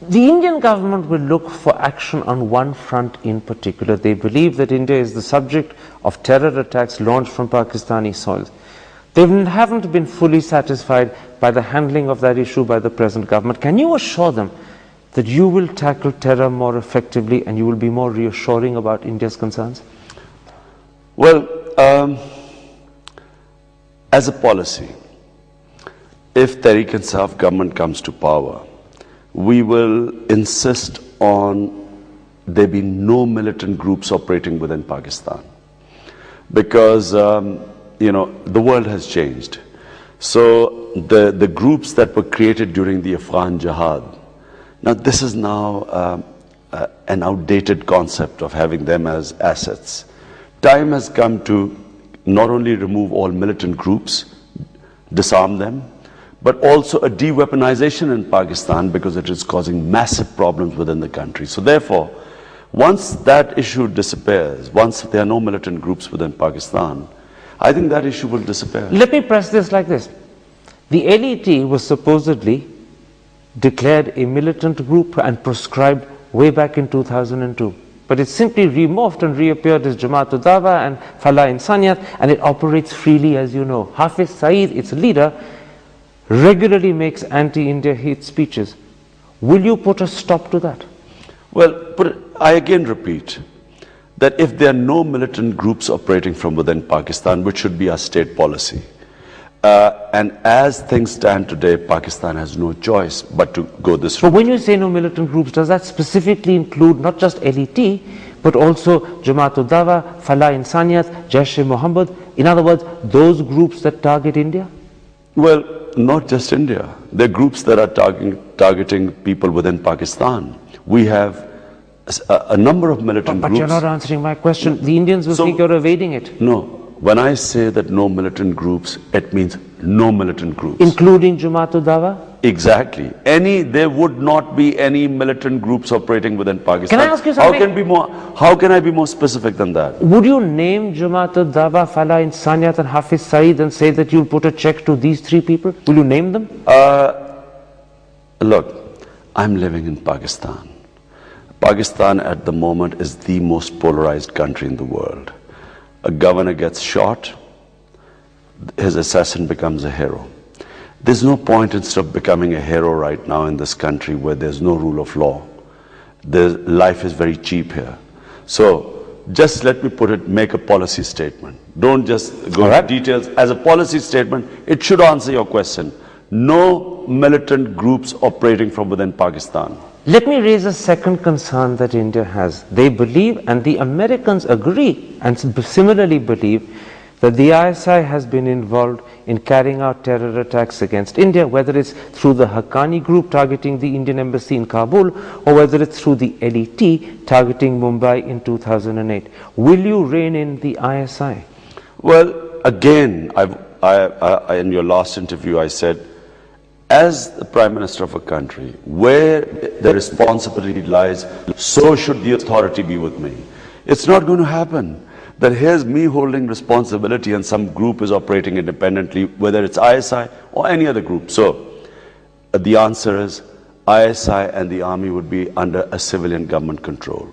The Indian government will look for action on one front in particular. They believe that India is the subject of terror attacks launched from Pakistani soil. They haven't been fully satisfied by the handling of that issue by the present government. Can you assure them that you will tackle terror more effectively and you will be more reassuring about India's concerns? Well, as a policy, if Tariq Insaf government comes to power, we will insist on there be no militant groups operating within Pakistan. Because, the world has changed. So the groups that were created during the Afghan Jihad, now this is now an outdated concept of having them as assets. Time has come to not only remove all militant groups, disarm them, but also a de-weaponization in Pakistan because it is causing massive problems within the country. So therefore, once that issue disappears, once there are no militant groups within Pakistan, I think that issue will disappear. Let me press this like this. The LET was supposedly declared a militant group and proscribed way back in 2002. But it simply remorphed and reappeared as Jamaat-ul-Dawa and Falah Insaniyat, and it operates freely, as you know. Hafiz Saeed, its leader, regularly makes anti-India hate speeches. Will you put a stop to that? Well, I again repeat that if there are no militant groups operating from within Pakistan, which should be our state policy, and as things stand today, Pakistan has no choice but to go this route. But when you say no militant groups, does that specifically include not just LET, but also Jamaat-ul-Dawa, Falah Insaniyat, Jaish-e-Mohammed? In other words, those groups that target India? Well, not just India. There are groups that are targeting people within Pakistan. We have a number of militant groups. But you're not answering my question. The Indians will think you're evading it. No. When I say that no militant groups, it means no militant groups. Including Jamaat-ul-Dawa? Exactly. There would not be any militant groups operating within Pakistan. Can I ask you something? How can I be more specific than that? Would you name Jamaat-ul-Dawa, Falah Insaniyat and Hafiz Saeed and say that you'll put a check to these three people? Will you name them? Look, I'm living in Pakistan. Pakistan at the moment is the most polarized country in the world. A governor gets shot, his assassin becomes a hero. There's no point instead of becoming a hero right now in this country where there's no rule of law. Life is very cheap here. So just let me make a policy statement. Don't just go into details. As a policy statement, it should answer your question. No militant groups operating from within Pakistan. Let me raise a second concern that India has. They believe, and the Americans agree, and similarly believe, that the ISI has been involved in carrying out terror attacks against India, whether it's through the Haqqani group targeting the Indian embassy in Kabul, or whether it's through the LET targeting Mumbai in 2008. Will you rein in the ISI? Well, again, in your last interview, I said, as the Prime Minister of a country, where the responsibility lies, so should the authority be with me. It's not going to happen that here's me holding responsibility and some group is operating independently, whether it's ISI or any other group. So the answer is ISI and the army would be under a civilian government control.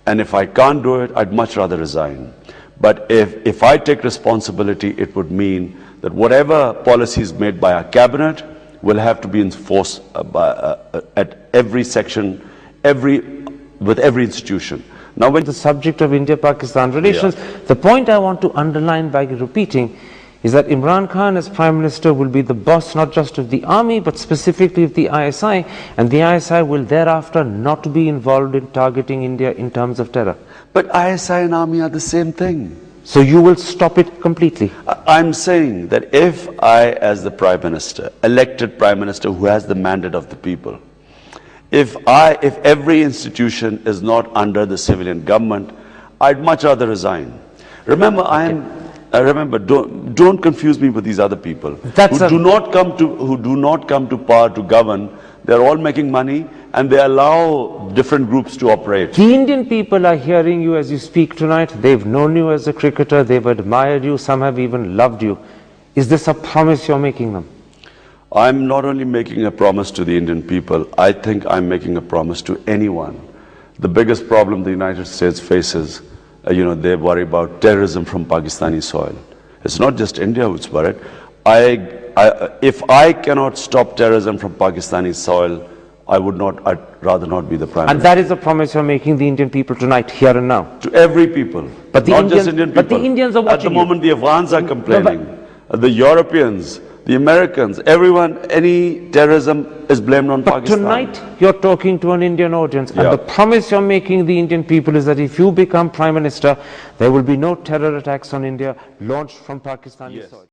And if I can't do it, I'd much rather resign. But if I take responsibility, it would mean that whatever policy is made by our cabinet will have to be enforced at every section, with every institution. Now, when the subject of India-Pakistan relations, the point I want to underline by repeating is that Imran Khan as Prime Minister will be the boss not just of the army but specifically of the ISI, and the ISI will thereafter not be involved in targeting India in terms of terror. But ISI and army are the same thing. So you will stop it completely? I'm saying that if I, as the Prime Minister, elected Prime Minister who has the mandate of the people, if every institution is not under the civilian government, I'd much rather resign. Remember, don't confuse me with these other people who do not come to power to govern. They're all making money and they allow different groups to operate. The Indian people are hearing you as you speak tonight. They've known you as a cricketer. They've admired you. Some have even loved you. Is this a promise you're making them? I'm not only making a promise to the Indian people, I think I'm making a promise to anyone. The biggest problem the United States faces, they worry about terrorism from Pakistani soil. It's not just India who's worried. If I cannot stop terrorism from Pakistani soil, I'd rather not be the Prime Minister. And that is the promise you're making the Indian people tonight, here and now. To every people, but not just Indian people. But the Indians are watching. At the moment, the Afghans are complaining. The Europeans, the Americans, everyone, any terrorism is blamed on Pakistan. But tonight, you're talking to an Indian audience, and the promise you're making the Indian people is that if you become Prime Minister, there will be no terror attacks on India launched from Pakistani soil.